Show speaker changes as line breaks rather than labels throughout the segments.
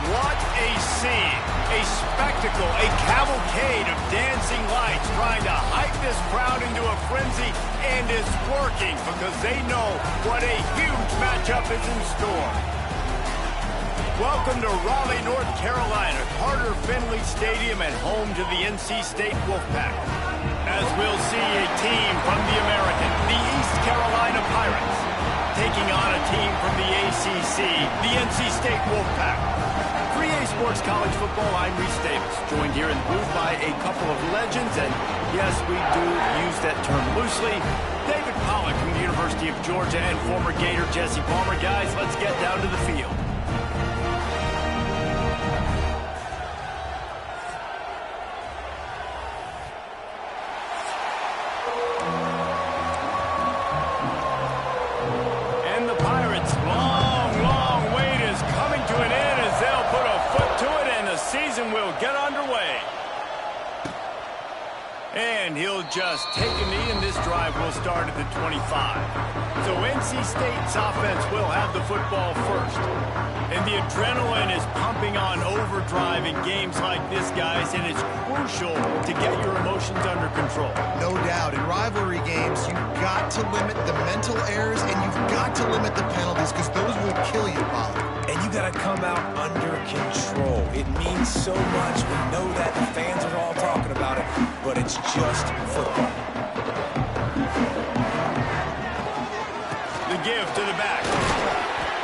What a scene, a spectacle, a cavalcade of dancing lights trying to hype this crowd into a frenzy, and it's working because they know what a huge matchup is in store. Welcome to Raleigh, North Carolina, Carter Finley Stadium and home to the NC State Wolfpack. As we'll see a team from the American, the East Carolina Pirates, taking on a team from the ACC, the NC State Wolfpack. 3A Sports College Football, I'm Reese Davis, joined here in the booth by a couple of legends, and yes, we do use that term loosely. David Pollack from the University of Georgia and former Gator Jesse Palmer. Guys, let's get down to the field. And he'll just take a knee, and this drive will start at the 25. So NC State's offense will have the football first. And the adrenaline is pumping on overdrive in games like this, guys, and it's crucial to get your emotions under control.
No doubt. In rivalry games, you've got to limit the mental errors, and you've got to limit the penalties, because those will kill you, Pollard.
And you got to come out under control. It means so much. We know that. The fans are all talking about it, but it's just football.
The give to the back.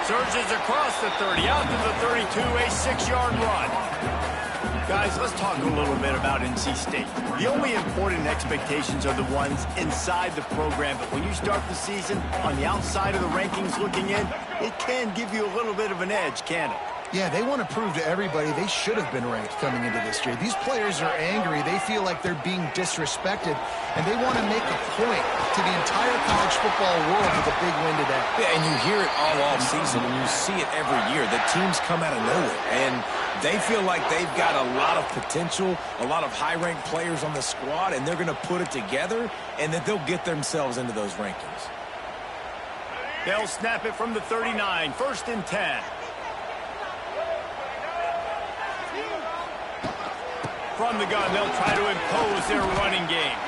Surges across the 30, out to the 32, a 6-yard run. Guys, let's talk a little bit about NC State. The only important expectations are the ones inside the program, but when you start the season on the outside of the rankings looking in, it can give you a little bit of an edge, can it?
Yeah, they want to prove to everybody they should have been ranked coming into this year. These players are angry. They feel like they're being disrespected, and they want to make a point to the entire college football world with a big win today.
Yeah, and you hear it all off season, and you see it every year. The teams come out of nowhere, and they feel like they've got a lot of potential, a lot of high-ranked players on the squad, and they're going to put it together, and that they'll get themselves into those rankings.
They'll snap it from the 39, 1st and 10. From the gun, they'll try to impose their running game.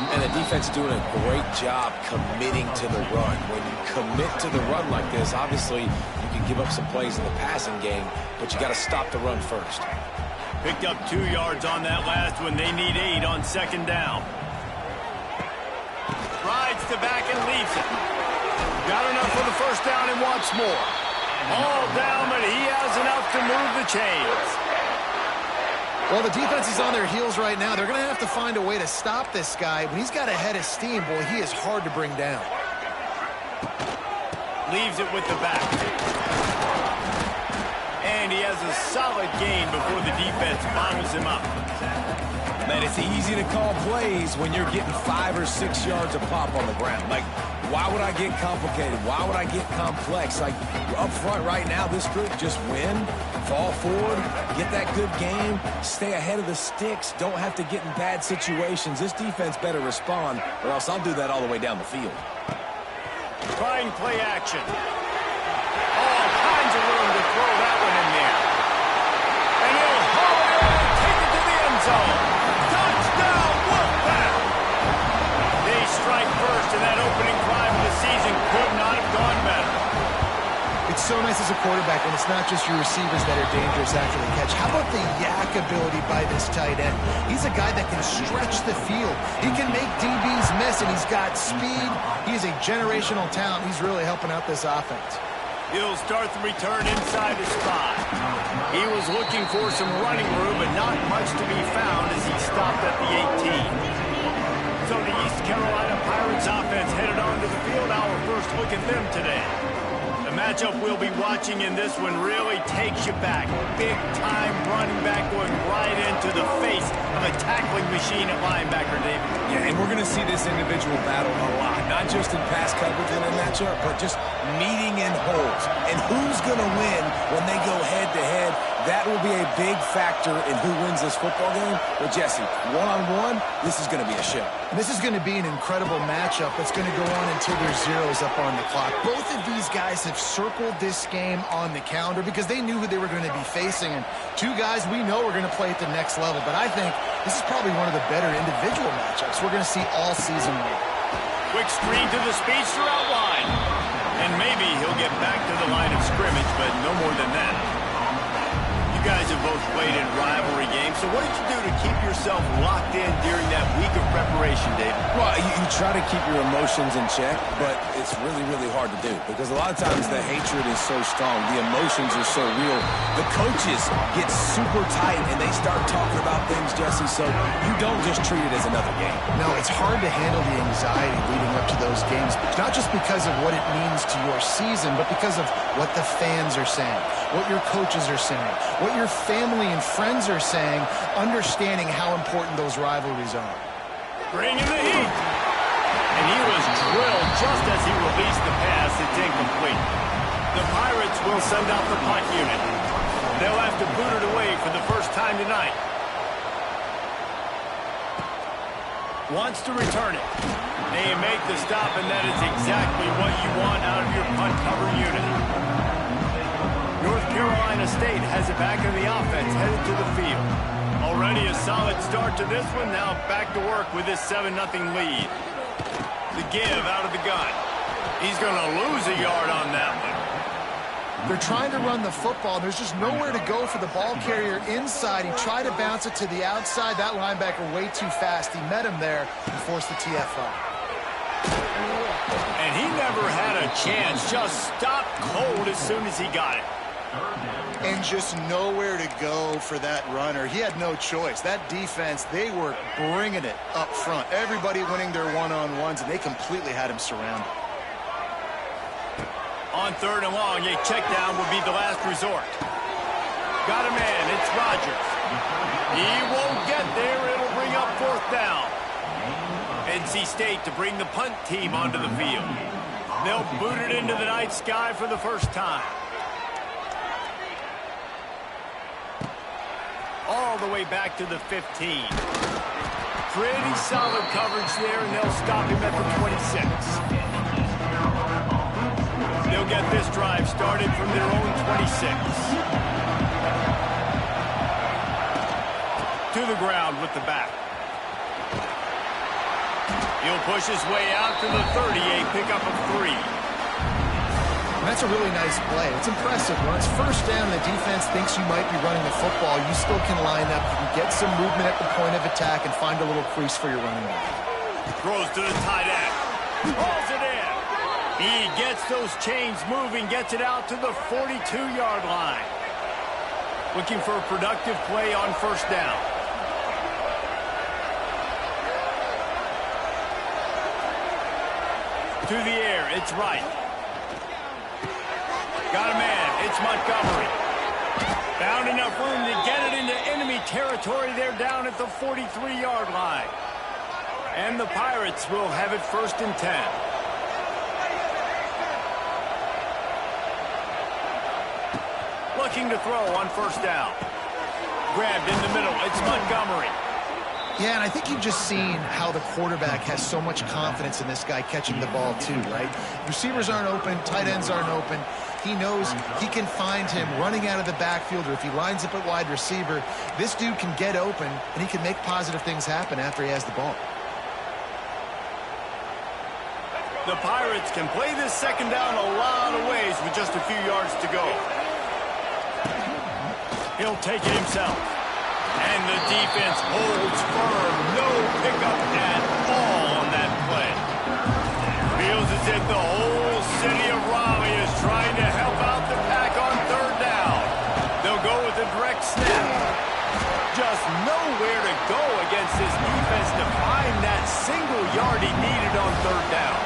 And the defense doing a great job committing to the run. When you commit to the run like this, obviously you can give up some plays in the passing game, but you got to stop the run first.
Picked up 2 yards on that last one. They need 8 on 2nd down. Rides the back and leaves it. Got enough for the 1st down and wants more. All down, but he has enough to move the chains.
Well, the defense is on their heels right now. They're going to have to find a way to stop this guy. When he's got a head of steam, boy, he is hard to bring down.
Leaves it with the back. And he has a solid gain before the defense bottles him up.
Man, it's easy to call plays when you're getting 5 or 6 yards of pop on the ground. Like, why would I get complicated? Why would I get complex? Like, up front right now, this group just win, fall forward, get that good game, stay ahead of the sticks, don't have to get in bad situations. This defense better respond, or else I'll do that all the way down the field.
Trying play action. All kinds of room to throw that one in there. end zone. Touchdown, Wolfpack! They strike first, and that opening drive of the season could not have gone better.
It's so nice as a quarterback when it's not just your receivers that are dangerous after the catch. How about the yak ability by this tight end? He's a guy that can stretch the field. He can make DBs miss, and he's got speed. He's a generational talent. He's really helping out this offense.
He'll start the return inside the spot. He was looking for some running room, but not much to be found as he stopped at the 18. So the East Carolina Pirates offense headed onto the field. Our first look at them today. The matchup we'll be watching in this one really takes you back. Big-time running back going right into the face of a tackling machine at linebacker, David.
Yeah, and we're going to see this individual battle a lot, not just in pass coverage in a matchup, but just meeting in holes. And who's going to win when they go head-to-head? That will be a big factor in who wins this football game. But, Jesse, one-on-one, this is going to be a show.
And this is going to be an incredible matchup that's going to go on until there's zeros up on the clock. Both of these guys have circled this game on the calendar because they knew who they were going to be facing. And two guys we know are going to play at the next level. But I think this is probably one of the better individual matchups we're going to see all season long.
Quick screen to the speedster outline. And maybe he'll get back to the line of scrimmage, but no more than that. You guys have both played in rivalry games, so what did you do to keep yourself locked in during that week of preparation, David?
Well, you try to keep your emotions in check, but it's really, really hard to do because a lot of times the hatred is so strong, the emotions are so real. The coaches get super tight and they start talking about things, Jesse, so you don't just treat it as another game.
No, it's hard to handle the anxiety leading up to those games, not just because of what it means to your season, but because of what the fans are saying, what your coaches are saying, what your family and friends are saying, understanding how important those rivalries are.
Bring in the heat. And he was drilled just as he released the pass. It's incomplete. The Pirates will send out the punt unit. They'll have to boot it away for the first time tonight. Wants to return it. They make the stop, and that is exactly what you want out of your punt cover unit. North Carolina State has it back in the offense, headed to the field. Already a solid start to this one. Now back to work with this 7-0 lead. The give out of the gun. He's going to lose a yard on that one.
They're trying to run the football. There's just nowhere to go for the ball carrier inside. He tried to bounce it to the outside. That linebacker way too fast. He met him there and forced the TFL.
And he never had a chance. Just stopped cold as soon as he got it.
And just nowhere to go for that runner. He had no choice. That defense, they were bringing it up front. Everybody winning their one-on-ones, and they completely had him surrounded.
On 3rd and long, a check down would be the last resort. Got a man. It's Rogers. He won't get there. It'll bring up 4th down. NC State to bring the punt team onto the field. They'll boot it into the night sky for the first time. All the way back to the 15. Pretty solid coverage there, and they'll stop him at the 26. They'll get this drive started from their own 26. To the ground with the back. He'll push his way out to the 30, a pickup of 3.
That's a really nice play. It's impressive. When it's first down and the defense thinks you might be running the football, you still can line up. You can get some movement at the point of attack and find a little crease for your running back.
Throws to the tight end. Pulls it in. He gets those chains moving, gets it out to the 42-yard line. Looking for a productive play on first down. To the air, it's Wright. Got a man, it's Montgomery. Found enough room to get it into enemy territory. They're down at the 43-yard line. And the Pirates will have it 1st and 10. Looking to throw on first down. Grabbed in the middle, it's Montgomery.
Yeah, and I think you've just seen how the quarterback has so much confidence in this guy catching the ball too, right? Receivers aren't open, tight ends aren't open. He knows he can find him running out of the backfield, or if he lines up at wide receiver, this dude can get open, and he can make positive things happen after he has the ball.
The Pirates can play this second down a lot of ways with just a few yards to go. He'll take it himself. And the defense holds firm. No pickup at all on that play. Feels as if the whole city of Raleigh is trying to help out the Pack on third down. They'll go with a direct snap. Just nowhere to go against this defense to find that single yard he needed on third down.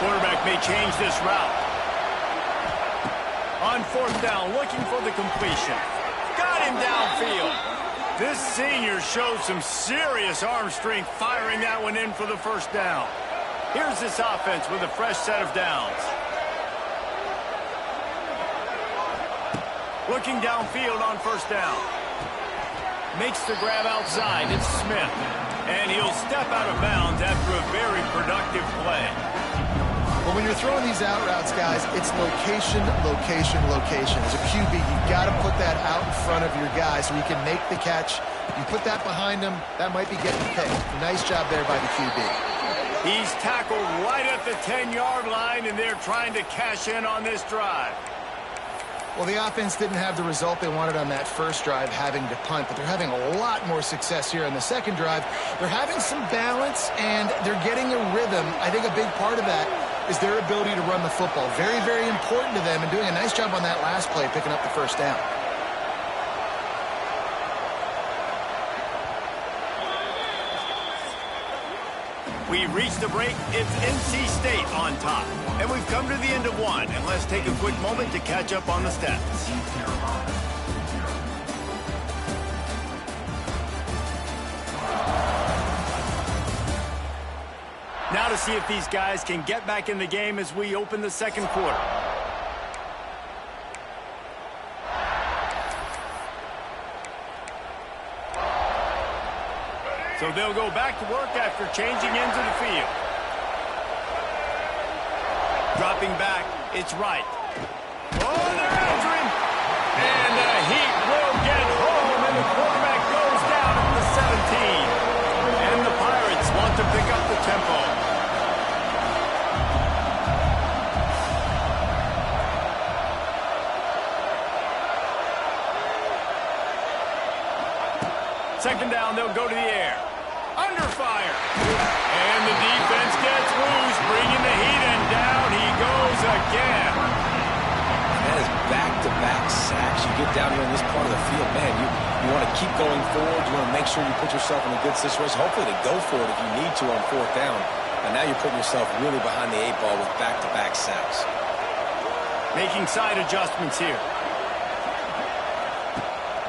Quarterback may change this route. On fourth down, looking for the completion. Got him downfield. This senior shows some serious arm strength firing that one in for the first down. Here's this offense with a fresh set of downs. Looking downfield on first down. Makes the grab outside. It's Smith. And he'll step out of bounds after a very productive play.
Well, when you're throwing these out routes, guys, it's location, location, location. As a QB, you've got to put that out in front of your guy so he can make the catch. You put that behind him, that might be getting picked. Nice job there by the QB.
He's tackled right at the 10-yard line, and they're trying to cash in on this drive.
Well, the offense didn't have the result they wanted on that first drive, having to punt, but they're having a lot more success here on the second drive. They're having some balance, and they're getting a rhythm. I think a big part of that is their ability to run the football. Very, very important to them, and doing a nice job on that last play, picking up the first down.
We've reached the break. It's NC State on top. And we've come to the end of one. And let's take a quick moment to catch up on the stats. Now to see if these guys can get back in the game as we open the second quarter. So they'll go back to work after changing into the field. Dropping back, it's right. Oh, they're after him! And the Heat will get home, and the quarterback goes down at the 17. And the Pirates want to pick up the tempo. Second down, they'll go to the air. Under fire. And the defense gets loose, bringing the Heat, and down he goes again.
That is back-to-back sacks. You get down here in this part of the field, man, you want to keep going forward. You want to make sure you put yourself in a good situation. Hopefully to go for it if you need to on fourth down. And now you're putting yourself really behind the 8 ball with back-to-back sacks.
Making side adjustments here.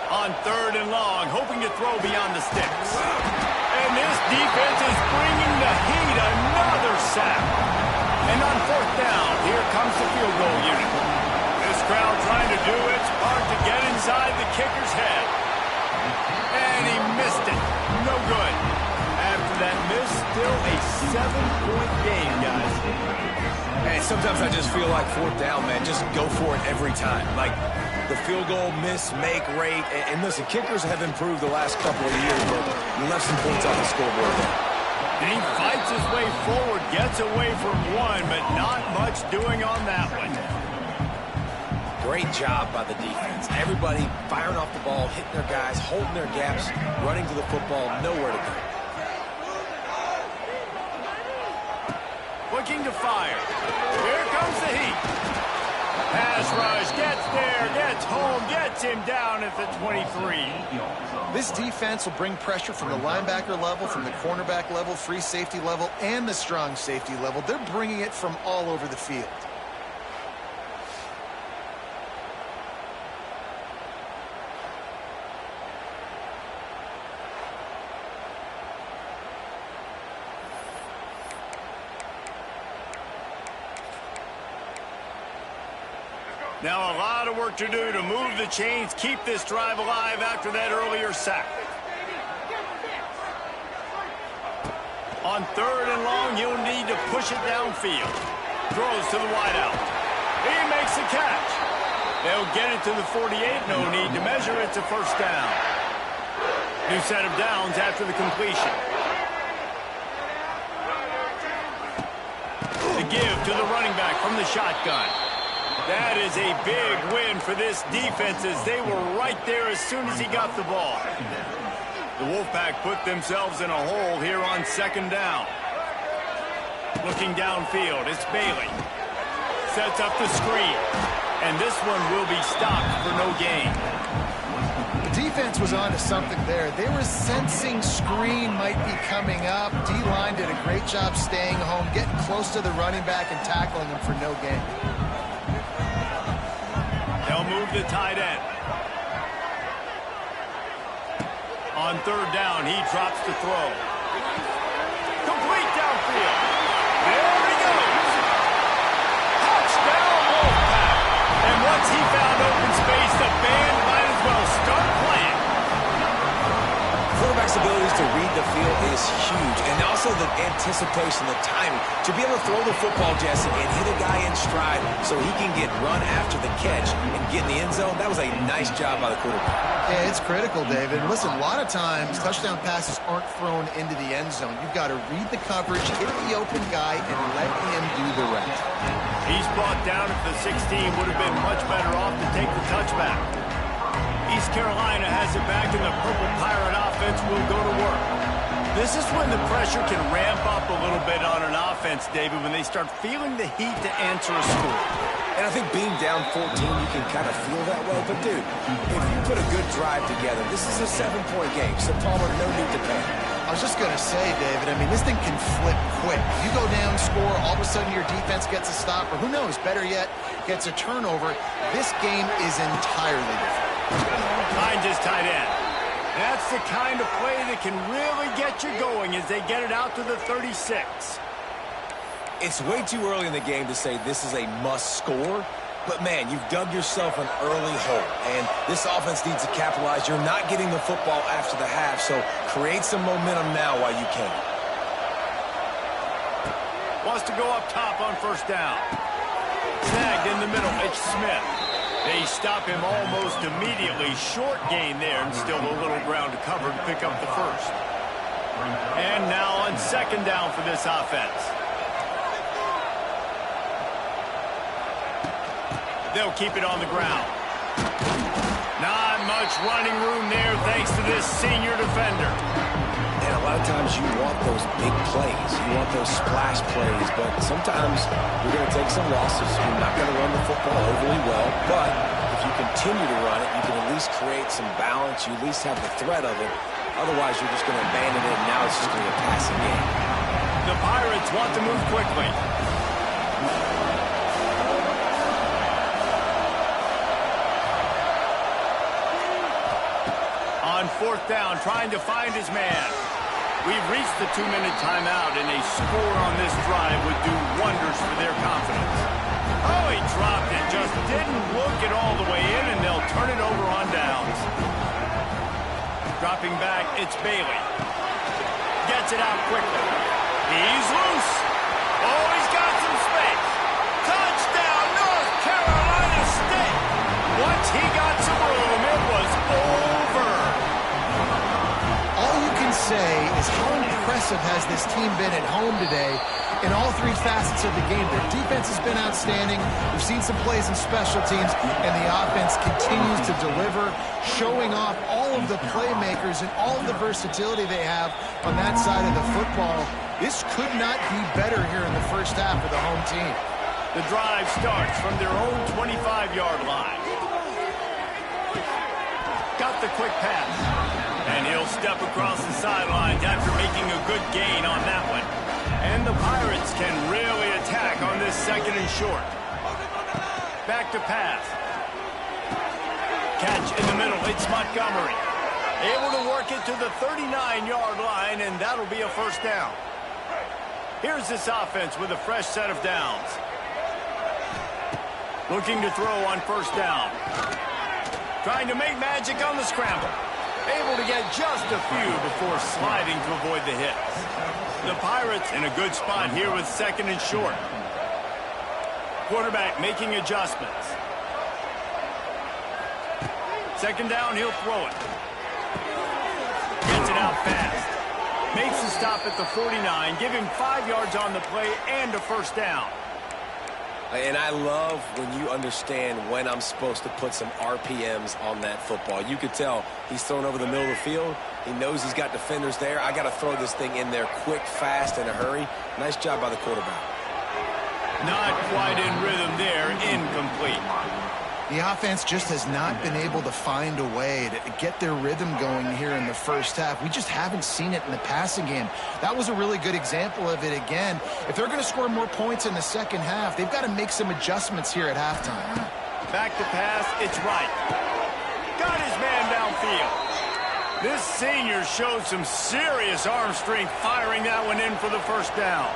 On third and long, hoping to throw beyond the sticks. And this defense is bringing the Heat another sack. And on fourth down, here comes the field goal unit. This crowd trying to do its part to get inside the kicker's head. And he missed it. No good. After that miss, still a 7-point game, guys.
And sometimes I just feel like fourth down, man, just go for it every time. Like, the field goal miss, make rate. And listen, kickers have improved the last couple of years, but you left some points on the scoreboard there.
And he fights his way forward, gets away from one, but not much doing on that one.
Great job by the defense. Everybody firing off the ball, hitting their guys, holding their gaps, running to the football, nowhere to go.
Looking to fire. Here comes the Heat. Pass rush, gets there, gets home, gets him down at the 23.
This defense will bring pressure from the linebacker level, from the cornerback level, free safety level, and the strong safety level. They're bringing it from all over the field.
Now a lot of work to do to move the chains, keep this drive alive after that earlier sack. On third and long, you'll need to push it downfield. Throws to the wideout. He makes the catch. They'll get it to the 48. No need to measure. It's a first down. New set of downs after the completion. The give to the running back from the shotgun. That is a big win for this defense as they were right there as soon as he got the ball. The Wolfpack put themselves in a hole here on second down. Looking downfield, it's Bailey. Sets up the screen. And this one will be stopped for no gain.
The defense was on to something there. They were sensing screen might be coming up. D-line did a great job staying home, getting close to the running back and tackling him for no gain.
They'll move the tight end. On third down, he drops to throw. Complete downfield. There he goes. Touchdown, Wolfpack. And once he found open space, the band might as well start playing.
Quarterback's abilities to read the field is huge, and also the anticipation, the timing. To be able to throw the football, Jesse, and hit a guy in stride so he can get run after the catch and get in the end zone, that was a nice job by the quarterback.
Yeah, it's critical, David. Listen, a lot of times touchdown passes aren't thrown into the end zone. You've got to read the coverage, hit the open guy, and let him do the rest.
He's brought down at the 16. Would have been much better off to take the touchback. East Carolina has it back, and the Purple Pirate offense will go to work. This is when the pressure can ramp up a little bit on an offense, David, when they start feeling the heat to answer a score.
And I think being down 14, you can kind of feel that way. But, dude, if you put a good drive together, this is a 7-point game. So, Palmer, no need to panic.
I was just going to say, David, I mean, this thing can flip quick. You go down, score, all of a sudden your defense gets a stop, or who knows, better yet, gets a turnover. This game is entirely different.
Finds his tight end. That's the kind of play that can really get you going as they get it out to the 36.
It's way too early in the game to say this is a must score. But, man, you've dug yourself an early hole, and this offense needs to capitalize. You're not getting the football after the half, so create some momentum now while you can.
Wants to go up top on first down. Snagged in the middle, it's Smith. They stop him almost immediately. Short gain there, and still a little ground to cover to pick up the first. And now on second down for this offense. They'll keep it on the ground. Not much running room there thanks to this senior defender.
And a lot of times you want those big plays. You want those splash plays. But sometimes you're going to take some losses. You're not going to run the football overly well. But if you continue to run it, you can at least create some balance. You at least have the threat of it. Otherwise, you're just going to abandon it, and now it's just going to be a passing game.
The Pirates want to move quickly. On fourth down, trying to find his man. We've reached the 2-minute timeout, and a score on this drive would do wonders for their confidence. Oh, he dropped it, just didn't look it all the way in, and they'll turn it over on downs. Dropping back, it's Bailey. Gets it out quickly. He's loose. Oh, he's got some space. Touchdown, North Carolina State. Once he got some room, it was over.
All you can say is how impressive has this team been at home today in all three facets of the game. Their defense has been outstanding. We've seen some plays in special teams, and the offense continues to deliver, showing off all of the playmakers and all of the versatility they have on that side of the football. This could not be better here in the first half for the home team.
The drive starts from their own 25-yard line. Got the quick pass. And he'll step across the sidelines after making a good gain on that one. And the Pirates can really attack on this second and short. Back to pass. Catch in the middle. It's Montgomery. Able to work it to the 39-yard line, and that'll be a first down. Here's this offense with a fresh set of downs. Looking to throw on first down. Trying to make magic on the scramble. Able to get just a few before sliding to avoid the hits. The Pirates in a good spot here with second and short. Quarterback making adjustments. Second down, he'll throw it. Gets it out fast. Makes the stop at the 49. Give him 5 yards on the play and a first down.
And I love when you understand when I'm supposed to put some RPMs on that football. You could tell he's thrown over the middle of the field. He knows he's got defenders there. I got to throw this thing in there quick, fast, in a hurry. Nice job by the quarterback.
Not quite in rhythm there. Incomplete.
The offense just has not been able to find a way to get their rhythm going here in the first half. We just haven't seen it in the passing game. That was a really good example of it again. If they're going to score more points in the second half, they've got to make some adjustments here at halftime.
Back to pass, it's right. Got his man downfield. This senior showed some serious arm strength firing that one in for the first down.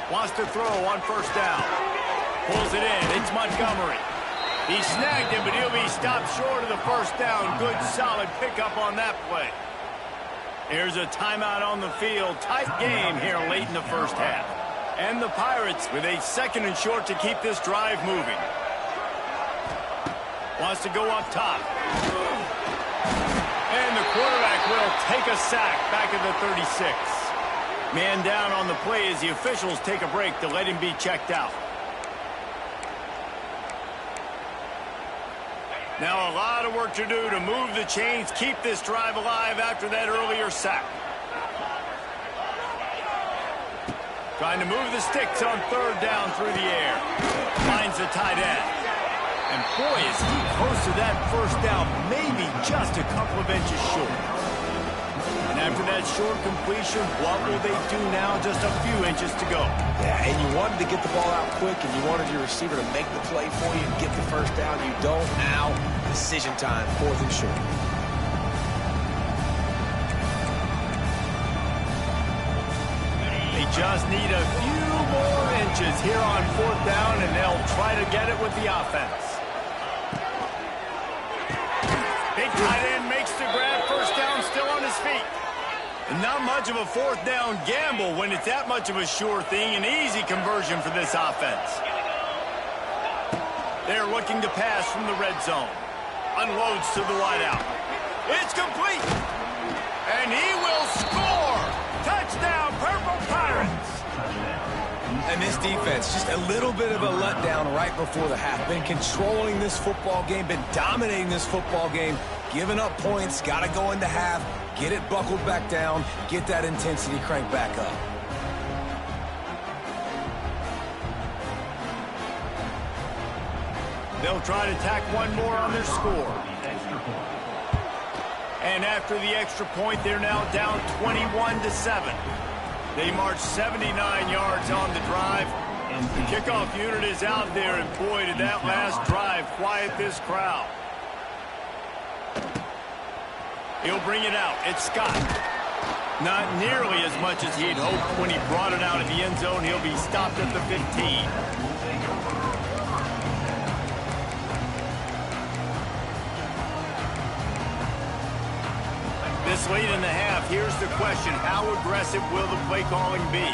Wants to throw on first down. Pulls it in. It's Montgomery. He snagged him, but he'll be stopped short of the first down. Good, solid pickup on that play. Here's a timeout on the field. Tight game here late in the first half. And the Pirates with a second and short to keep this drive moving. Wants to go up top. And the quarterback will take a sack back at the 36. Man down on the play as the officials take a break to let him be checked out. Now a lot of work to do to move the chains, keep this drive alive after that earlier sack. Trying to move the sticks on third down through the air. Finds the tight end. And boy, is he close to that first down, maybe just a couple of inches short. And after that short completion, what will they do now? Just a few inches to go.
Yeah, and you wanted to get the ball out quick, and you wanted your receiver to make the play for you and get the first down. You don't now. Decision time, fourth and short.
They just need a few more inches here on fourth down, and they'll try to get it with the offense. Big tight end makes the grab. First down, still on his feet. And not much of a fourth down gamble when it's that much of a sure thing. An easy conversion for this offense. They're looking to pass from the red zone. Unloads to the wideout. It's complete. And he will score. Touchdown, Purple Pirates.
And this defense, just a little bit of a letdown right before the half. Been controlling this football game, been dominating this football game, giving up points, got to go into half, get it buckled back down, get that intensity cranked back up.
They'll try to tack one more on their score. And after the extra point, they're now down 21-7. They march 79 yards on the drive. The kickoff unit is out there, and boy, did that last drive quiet this crowd. He'll bring it out. It's Scott. Not nearly as much as he'd hoped when he brought it out of the end zone. He'll be stopped at the 15. This late in the half, here's the question. How aggressive will the play calling be?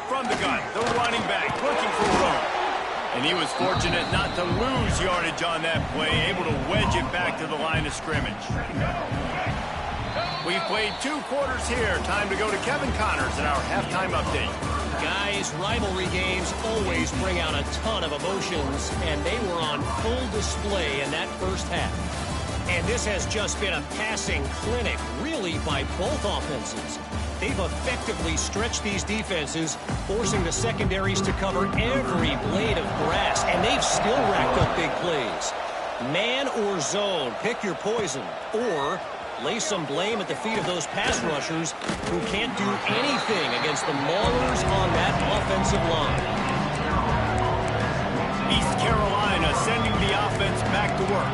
From the gun, the running back looking for room. And he was fortunate not to lose yardage on that play, able to wedge it back to the line of scrimmage. We've played 2 quarters here. Time to go to Kevin Connors in our halftime update.
Guys, rivalry games always bring out a ton of emotions, and they were on full display in that first half. And this has just been a passing clinic, really, by both offenses. They've effectively stretched these defenses, forcing the secondaries to cover every blade of grass, and they've still racked up big plays. Man or zone, pick your poison, or lay some blame at the feet of those pass rushers who can't do anything against the maulers on that offensive line.
East Carolina sending the offense back to work.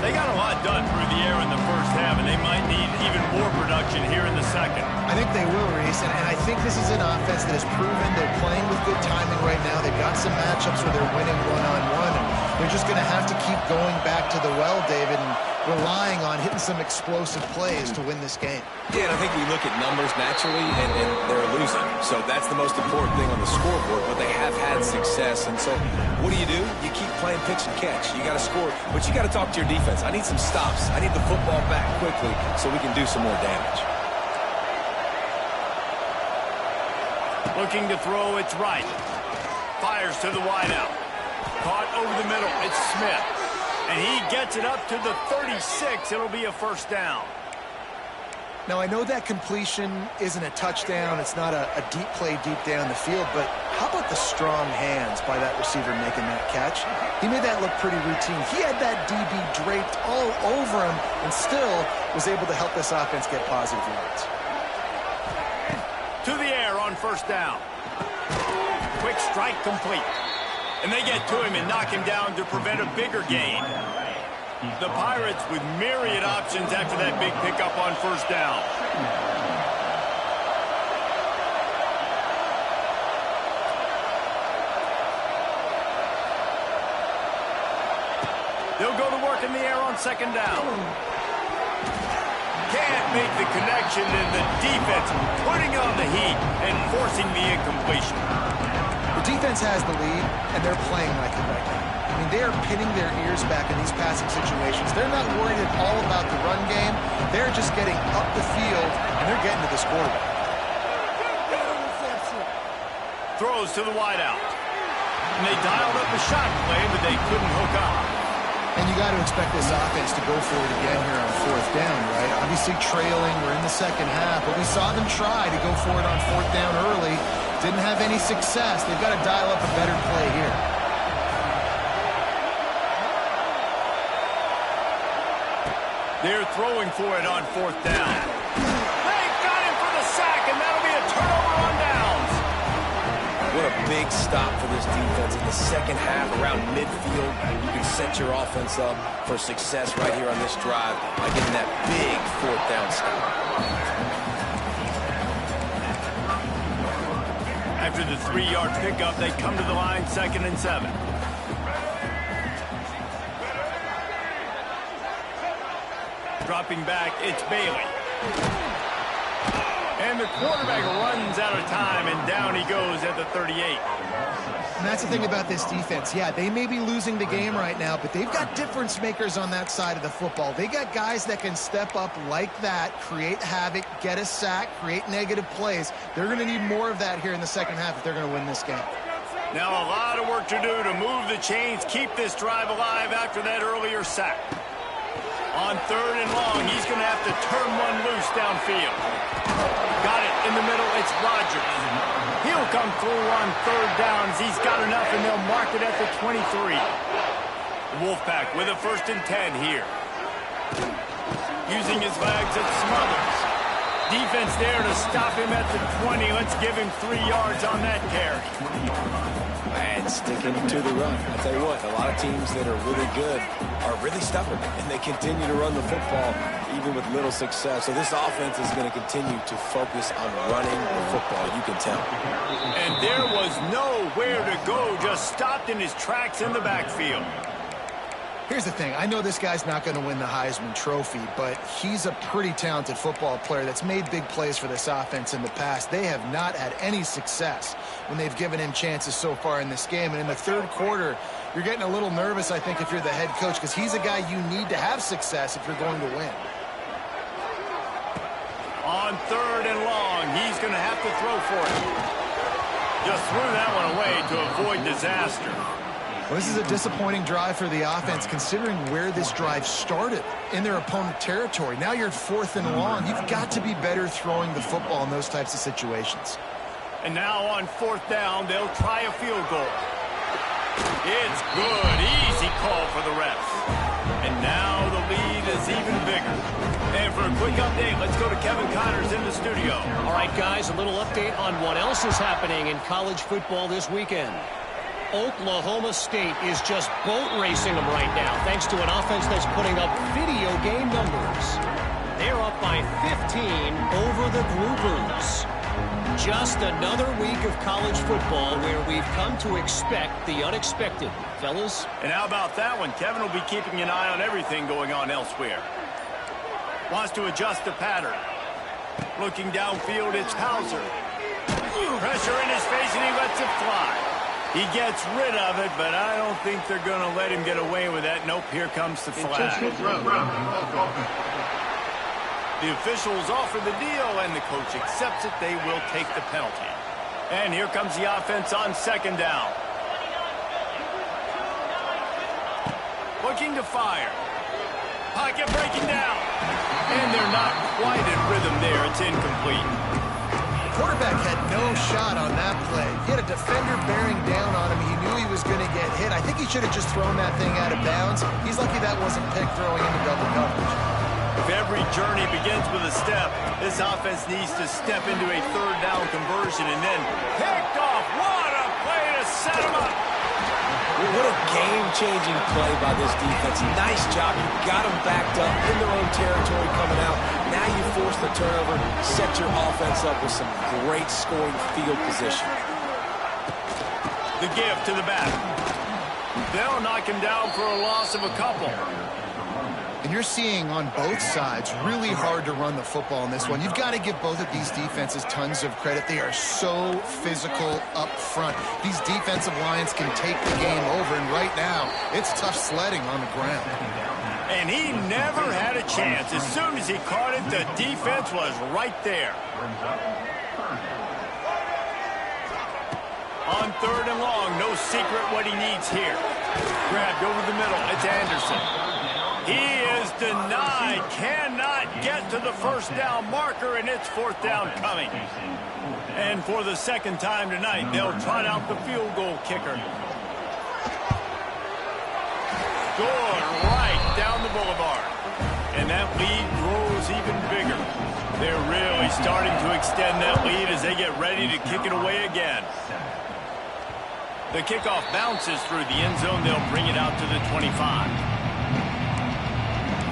They got a lot done through the air in the first half, and they might need even more production here in the second. second.
I think they will, Reese, and I think this is an offense that has proven they're playing with good timing right now. They've got some matchups where they're winning one-on-one, and they're just going to have to keep going back to the well, David, and relying on hitting some explosive plays to win this game.
Yeah, and I think we look at numbers naturally, and they're losing. So that's the most important thing on the scoreboard, but they have had success. And so what do? You keep playing pitch and catch. You got to score, but you got to talk to your defense. I need some stops. I need the football back quickly so we can do some more damage.
Looking to throw, it's right. Fires to the wideout. Caught over the middle, it's Smith. And he gets it up to the 36. It'll be a first down.
Now, I know that completion isn't a touchdown. It's not a deep play deep down the field, but how about the strong hands by that receiver making that catch? He made that look pretty routine. He had that DB draped all over him and still was able to help this offense get positive yards.
To the air on first down. Quick strike complete. And they get to him and knock him down to prevent a bigger gain. The Pirates with myriad options after that big pickup on first down. They'll go to work in the air on second down. Can't make the connection, and the defense putting on the heat and forcing the incompletion.
The defense has the lead, and they're playing like it right now. I mean, they are pinning their ears back in these passing situations. They're not worried at all about the run game. They're just getting up the field, and they're getting to this quarterback.
Throws to the wideout. And they dialed up the shot play, but they couldn't hook up.
And you got to expect this offense to go for it again here on fourth down, right? Obviously trailing, we're in the second half, but we saw them try to go for it on fourth down early. Didn't have any success. They've got to dial up a better play here.
They're throwing for it on fourth down. They got him for the sack, and that'll be a turnover on downs.
What a big stop for this defense in the second half around midfield. You can set your offense up for success right here on this drive by getting that big fourth down stop.
After the 3-yard pickup, they come to the line, 2nd and 7. Dropping back, it's Bailey. And the quarterback runs out of time, and down he goes at the 38.
And that's the thing about this defense. Yeah, they may be losing the game right now, but they've got difference makers on that side of the football. They got guys that can step up like that, create havoc, get a sack, create negative plays. They're going to need more of that here in the second half if they're going to win this game.
Now a lot of work to do to move the chains, keep this drive alive after that earlier sack. On 3rd and long, he's going to have to turn one loose downfield. Got it in the middle, it's Rodgers. He'll come through on 3rd downs. He's got enough, and they'll mark it at the 23. The Wolfpack with a 1st and 10 here. Using his legs, it's Smothers. Defense there to stop him at the 20. Let's give him 3 yards on that carry.
And sticking to the run. I tell you what, a lot of teams that are really good are really stubborn, and they continue to run the football even with little success. So this offense is going to continue to focus on running the football, you can tell.
And there was nowhere to go, just stopped in his tracks in the backfield.
Here's the thing. I know this guy's not going to win the Heisman Trophy, but he's a pretty talented football player that's made big plays for this offense in the past. They have not had any success when they've given him chances so far in this game. And in the 3rd quarter, you're getting a little nervous, I think, if you're the head coach, because he's a guy you need to have success if you're going to win.
On 3rd and long, he's going to have to throw for it. Just threw that one away to avoid disaster.
Well, this is a disappointing drive for the offense, considering where this drive started in their opponent territory. Now you're at 4th and long. You've got to be better throwing the football in those types of situations.
And now on 4th down, they'll try a field goal. It's good. Easy call for the refs. And now the lead is even bigger. And for a quick update, let's go to Kevin Connors in the studio.
All right, guys, a little update on what else is happening in college football this weekend. Oklahoma State is just boat racing them right now, thanks to an offense that's putting up video game numbers. They're up by 15 over the Groupers. Just another week of college football where we've come to expect the unexpected. Fellas?
And how about that one? Kevin will be keeping an eye on everything going on elsewhere. Wants to adjust the pattern. Looking downfield, it's Hauser. Pressure in his face, and he lets it fly. He gets rid of it, but I don't think they're going to let him get away with that. Nope, here comes the flag. The officials offer the deal, and the coach accepts it. They will take the penalty. And here comes the offense on second down. Looking to fire. Pocket breaking down. And they're not quite in rhythm there. It's incomplete.
Quarterback had no shot on that play. He had a defender bearing down on him. He knew he was going to get hit. I think he should have just thrown that thing out of bounds. He's lucky that wasn't picked throwing into double coverage.
If every journey begins with a step, this offense needs to step into a third down conversion and then picked off. What a play to set him up.
What a game-changing play by this defense. Nice job. You got them backed up in their own territory coming out. Now you force the turnover, set your offense up with some great scoring field position.
The give to the back. They'll knock him down for a loss of a couple.
And you're seeing on both sides really hard to run the football in this one. You've got to give both of these defenses tons of credit. They are so physical up front. These defensive lines can take the game over, and right now, it's tough sledding on the ground.
And he never had a chance. As soon as he caught it, the defense was right there. On third and long, no secret what he needs here. Grabbed over the middle. It's Anderson. He is denied. Cannot get to the first down marker, and it's fourth down coming. And for the second time tonight, they'll trot out the field goal kicker. Good right down the boulevard. And that lead grows even bigger. They're really starting to extend that lead as they get ready to kick it away again. The kickoff bounces through the end zone. They'll bring it out to the 25.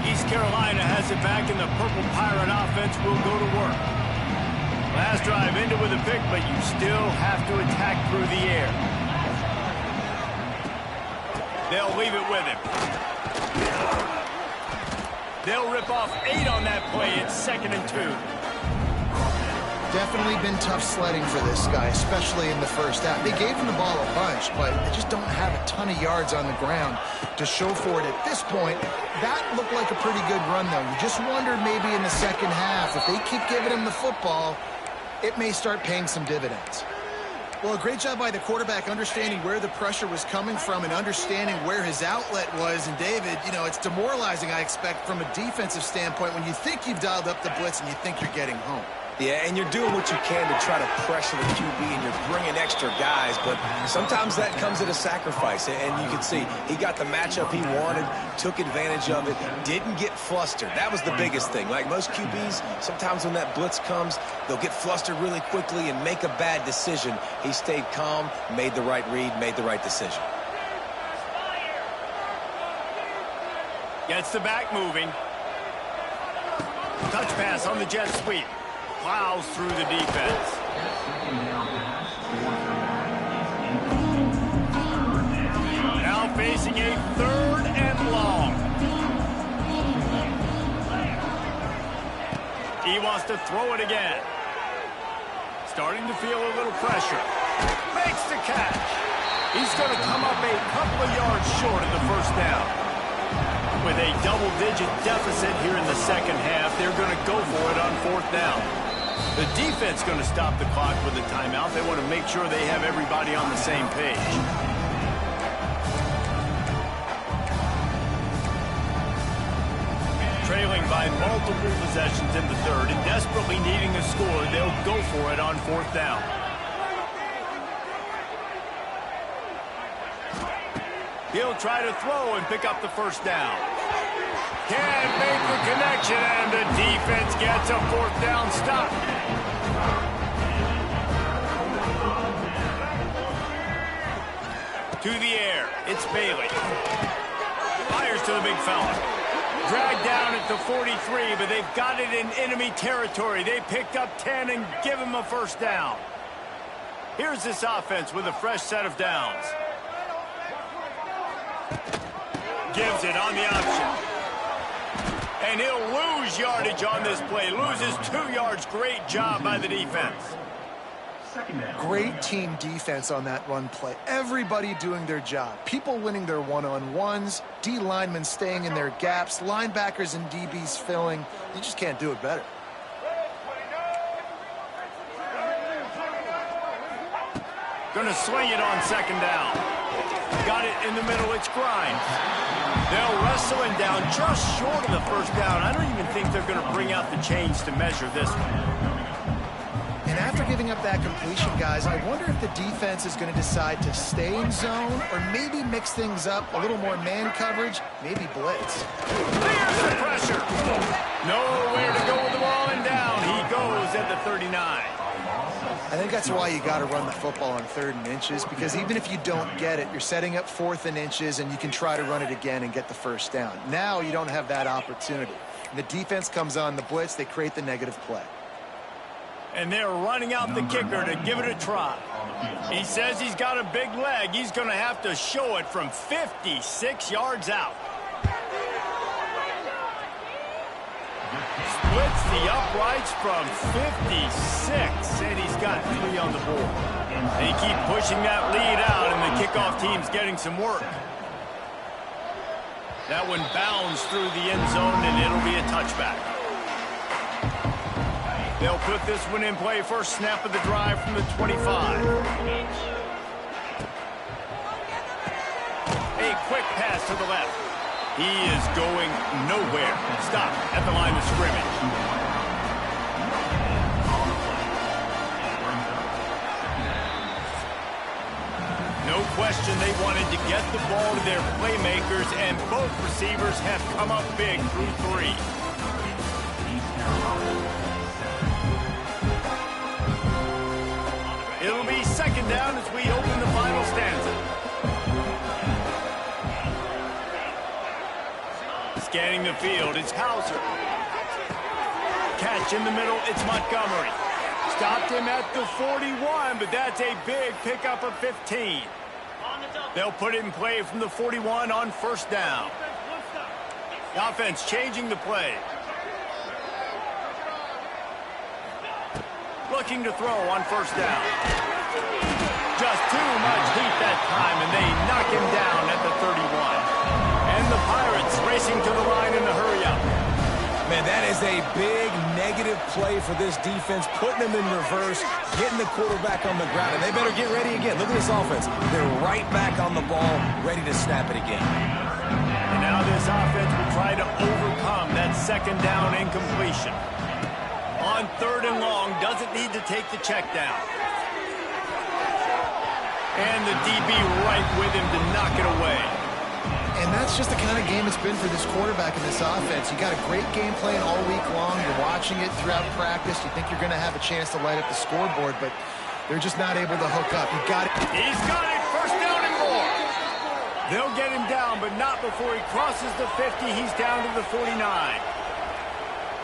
East Carolina has it back, and the Purple Pirate offense will go to work. Last drive ended with a pick, but you still have to attack through the air. They'll leave it with him. They'll rip off 8 on that play. It's 2nd and 2.
Definitely been tough sledding for this guy, especially in the first half. They gave him the ball a bunch, but they just don't have a ton of yards on the ground to show for it at this point. That looked like a pretty good run, though. You just wondered maybe in the second half, if they keep giving him the football, it may start paying some dividends. Well, a great job by the quarterback understanding where the pressure was coming from and understanding where his outlet was. And, David, you know, it's demoralizing, I expect, from a defensive standpoint when you think you've dialed up the blitz and you think you're getting home.
Yeah, and you're doing what you can to try to pressure the QB, and you're bringing extra guys, but sometimes that comes at a sacrifice, and you can see he got the matchup he wanted, took advantage of it, didn't get flustered. That was the biggest thing. Like most QBs, sometimes when that blitz comes, they'll get flustered really quickly and make a bad decision. He stayed calm, made the right read, made the right decision.
Gets the back moving. Touch pass on the jet sweep. Plows through the defense. Now facing a 3rd and long. He wants to throw it again. Starting to feel a little pressure. Makes the catch. He's going to come up a couple of yards short of the first down. With a double-digit deficit here in the second half, they're going to go for it on 4th down. The defense going to stop the clock with a timeout. They want to make sure they have everybody on the same page. Trailing by multiple possessions in the 3rd and desperately needing a score, they'll go for it on 4th down. He'll try to throw and pick up the first down. Can't make the connection, and the defense gets a 4th down stop. To the air, it's Bailey. Fires to the big fella. Dragged down at the 43, but they've got it in enemy territory. They picked up 10 and give him a first down. Here's this offense with a fresh set of downs. Gives it on the option. And he'll lose yardage on this play. Loses 2 yards. Great job by the defense.
Great team defense on that run play. Everybody doing their job. People winning their one-on-ones, D linemen staying in their gaps, linebackers and DBs filling. You just can't do it better.
Gonna swing it on second down. Got it in the middle. It's Grimes. They'll wrestle him down just short of the first down. I don't even think they're gonna bring out the chains to measure this one.
And after giving up that completion, guys, I wonder if the defense is going to decide to stay in zone or maybe mix things up, a little more man coverage, maybe blitz.
There's the pressure. Nowhere to go with the ball and down. He goes at the 39.
I think that's why you got to run the football on 3rd and inches, because even if you don't get it, you're setting up 4th and inches, and you can try to run it again and get the first down. Now you don't have that opportunity. And the defense comes on the blitz, they create the negative play.
And they're running out the kicker to give it a try. He says he's got a big leg. He's going to have to show it from 56 yards out. Splits the uprights from 56, and he's got 3 on the board. They keep pushing that lead out, and the kickoff team's getting some work. That one bounds through the end zone, and it'll be a touchback. They'll put this one in play. First snap of the drive from the 25. A quick pass to the left. He is going nowhere. Stop at the line of scrimmage. No question they wanted to get the ball to their playmakers, and both receivers have come up big through 3. It'll be second down as we open the final stanza. Scanning the field, it's Hauser. Catch in the middle, it's Montgomery. Stopped him at the 41, but that's a big pickup of 15. They'll put it in play from the 41 on first down. The offense changing the play. Looking to throw on first down. Just too much heat that time, and they knock him down at the 31. And the Pirates racing to the line in a hurry-up.
Man, that is a big negative play for this defense, putting them in reverse, getting the quarterback on the ground, and they better get ready again. Look at this offense. They're right back on the ball, ready to snap it again.
And now this offense will try to overcome that second down incompletion. On 3rd and long, doesn't need to take the check down. And the DB right with him to knock it away.
And that's just the kind of game it's been for this quarterback and this offense. You got a great game plan all week long. You're watching it throughout practice. You think you're going to have a chance to light up the scoreboard, but they're just not able to hook up. You got it.
He's got it. First down and more. They'll get him down, but not before he crosses the 50. He's down to the 49.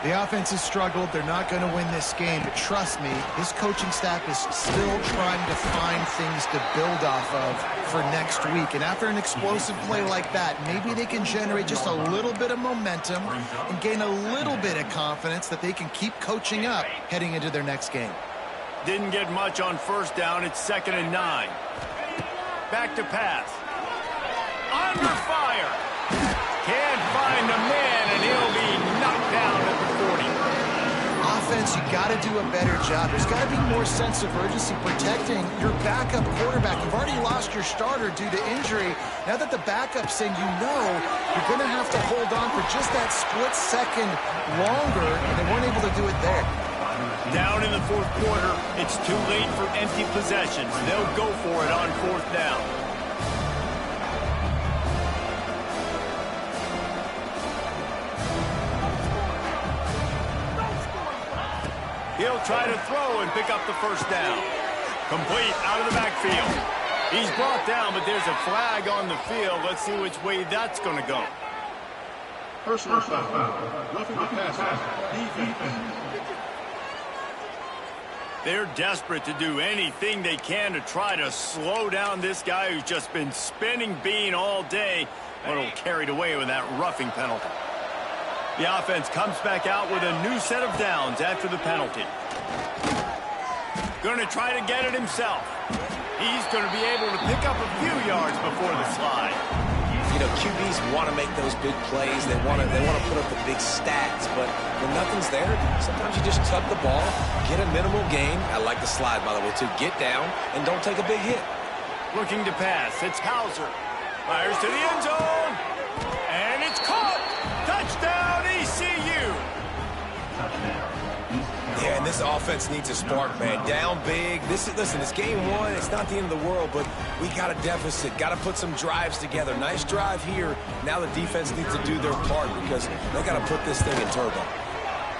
The offense has struggled. They're not going to win this game. But trust me, this coaching staff is still trying to find things to build off of for next week. And after an explosive play like that, maybe they can generate just a little bit of momentum and gain a little bit of confidence that they can keep coaching up heading into their next game.
Didn't get much on first down. It's 2nd and 9. Back to pass. Under fire. Can't find a man, and he'll be knocked down at the 40.
Offense, you got to do a better job. There's got to be more sense of urgency protecting your backup quarterback. You've already lost your starter due to injury. Now that the backup's in, you know you're going to have to hold on for just that split second longer, and they weren't able to do it there.
Down in the 4th quarter, it's too late for empty possessions. They'll go for it on 4th down. He'll try to throw and pick up the first down. Complete out of the backfield. He's brought down, but there's a flag on the field. Let's see which way that's going to go.
Personal foul. Roughing the passer. Defense.
They're desperate to do anything they can to try to slow down this guy who's just been spinning bean all day, but will carried away with that roughing penalty. The offense comes back out with a new set of downs after the penalty. Going to try to get it himself. He's going to be able to pick up a few yards before the slide.
You know, QBs want to make those big plays. They want to put up the big stats. But when nothing's there, sometimes you just tuck the ball, get a minimal gain. I like the slide, by the way, too. Get down and don't take a big hit.
Looking to pass. It's Hauser. Fires to the end zone. And it's caught. Touchdown, ECU.
Yeah, and this offense needs a spark, man. Down big. Listen, it's game one. It's not the end of the world, but we got a deficit. Got to put some drives together. Nice drive here. Now the defense needs to do their part because they got to put this thing in turbo.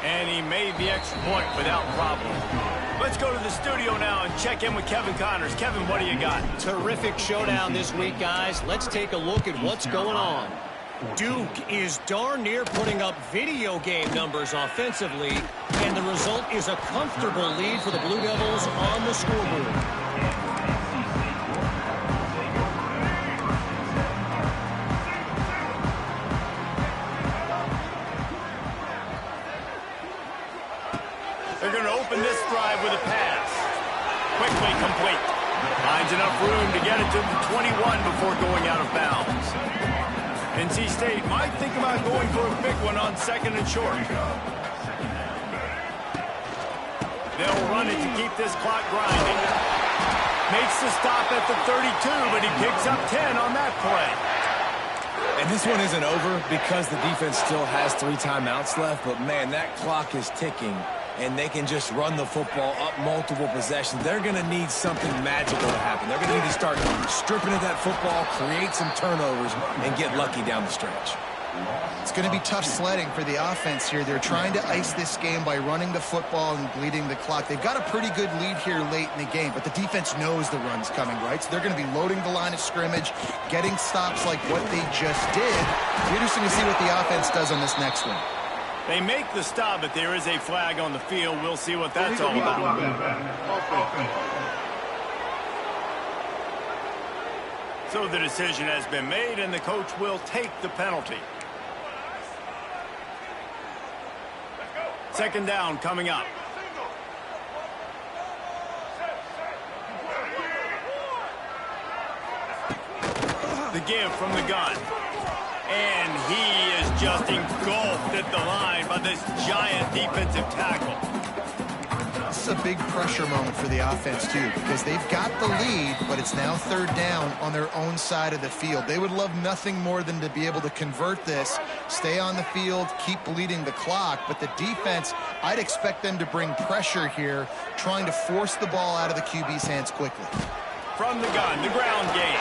And he made the extra point without problem. Let's go to the studio now and check in with Kevin Connors. Kevin, what do you got?
Terrific showdown this week, guys. Let's take a look at what's going on. Duke is darn near putting up video game numbers offensively, and the result is a comfortable lead for the Blue Devils on the scoreboard.
They're going to open this drive with a pass. Quickly complete. Finds enough room to get it to the 21 before going out of bounds. NC State might think about going for a big one on second and short. They'll run it to keep this clock grinding. Makes the stop at the 32, but he picks up 10 on that play.
And this one isn't over because the defense still has 3 timeouts left, but man, that clock is ticking, and they can just run the football up multiple possessions. They're going to need something magical to happen. They're going to need to start stripping at that football, create some turnovers, and get lucky down the stretch.
It's going to be tough sledding for the offense here. They're trying to ice this game by running the football and bleeding the clock. They've got a pretty good lead here late in the game, but the defense knows the run's coming, right? So they're going to be loading the line of scrimmage, getting stops like what they just did. It'll be interesting to see what the offense does on this next one.
They make the stop, but there is a flag on the field. We'll see what that's all about. So the decision has been made, and the coach will take the penalty. Second down coming up. The give from the gun. And he is just engulfed at the line by this giant defensive tackle.
This is a big pressure moment for the offense, too, because they've got the lead, but it's now third down on their own side of the field. They would love nothing more than to be able to convert this, stay on the field, keep bleeding the clock, but the defense, I'd expect them to bring pressure here, trying to force the ball out of the QB's hands quickly.
From the gun, the ground game.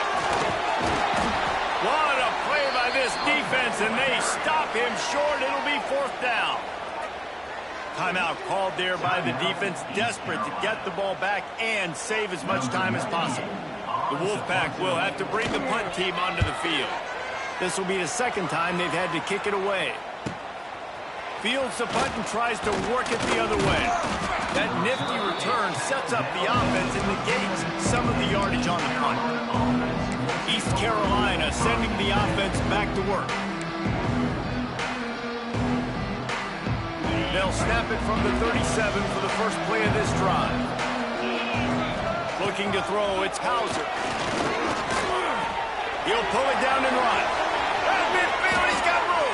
What a play by this defense, and they stop him short. It'll be fourth down. Timeout called there by the defense, desperate to get the ball back and save as much time as possible. The Wolfpack will have to bring the punt team onto the field. This will be the second time they've had to kick it away. Fields the punt and tries to work it the other way. That nifty return sets up the offense and negates some of the yardage on the punt. East Carolina sending the offense back to work. They'll snap it from the 37 for the first play of this drive. Looking to throw, it's Hauser. He'll pull it down and run. At midfield, he's got room.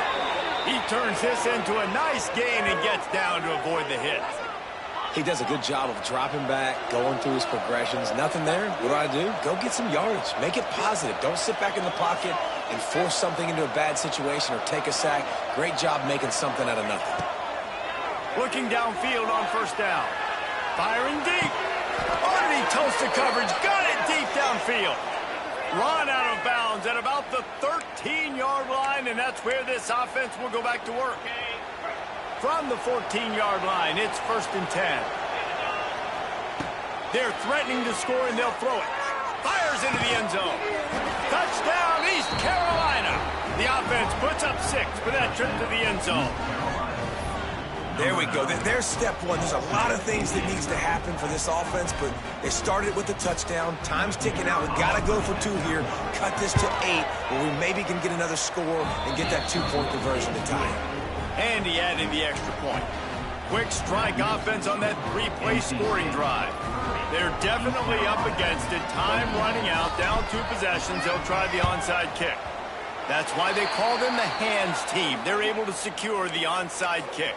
He turns this into a nice gain and gets down to avoid the hit.
He does a good job of dropping back, going through his progressions. Nothing there. What do? Go get some yardage. Make it positive. Don't sit back in the pocket and force something into a bad situation or take a sack. Great job making something out of nothing.
Looking downfield on first down. Firing deep. Underneath toasted coverage. Got it deep downfield. Run out of bounds at about the 13-yard line, and that's where this offense will go back to work. From the 14-yard line, it's 1st and 10. They're threatening to score, and they'll throw it. Fires into the end zone. Touchdown, East Carolina. The offense puts up 6 for that trip to the end zone.
There we go. There's step one. There's a lot of things that needs to happen for this offense, but they started with a touchdown. Time's ticking out. We got to go for 2 here. Cut this to 8, where we maybe can get another score and get that 2-point conversion to tie it.
And he added the extra point. Quick strike offense on that 3-play scoring drive. They're definitely up against it. Time running out, down 2 possessions. They'll try the onside kick. That's why they call them the hands team. They're able to secure the onside kick.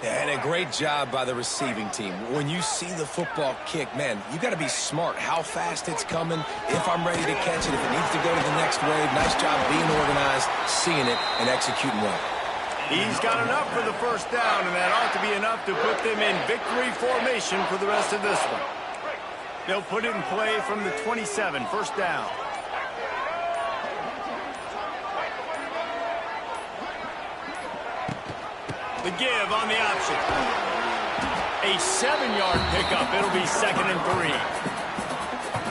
Yeah, and a great job by the receiving team. When you see the football kick, man, you got to be smart how fast it's coming, if I'm ready to catch it, if it needs to go to the next wave. Nice job being organized, seeing it, and executing well.
He's got enough for the first down, and that ought to be enough to put them in victory formation for the rest of this one. They'll put it in play from the 27, first down. The give on the option. A 7-yard pickup. It'll be 2nd and 3.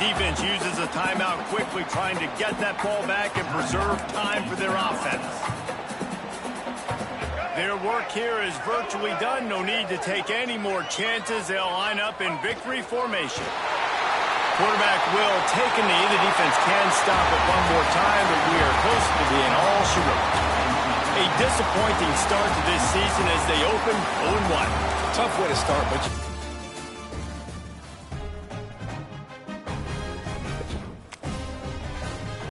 Defense uses a timeout quickly, trying to get that ball back and preserve time for their offense. Their work here is virtually done. No need to take any more chances. They'll line up in victory formation. Quarterback will take a knee. The defense can stop it one more time, but we are close to being all she wrote. A disappointing start to this season as they open 0-1.
Tough way to start, but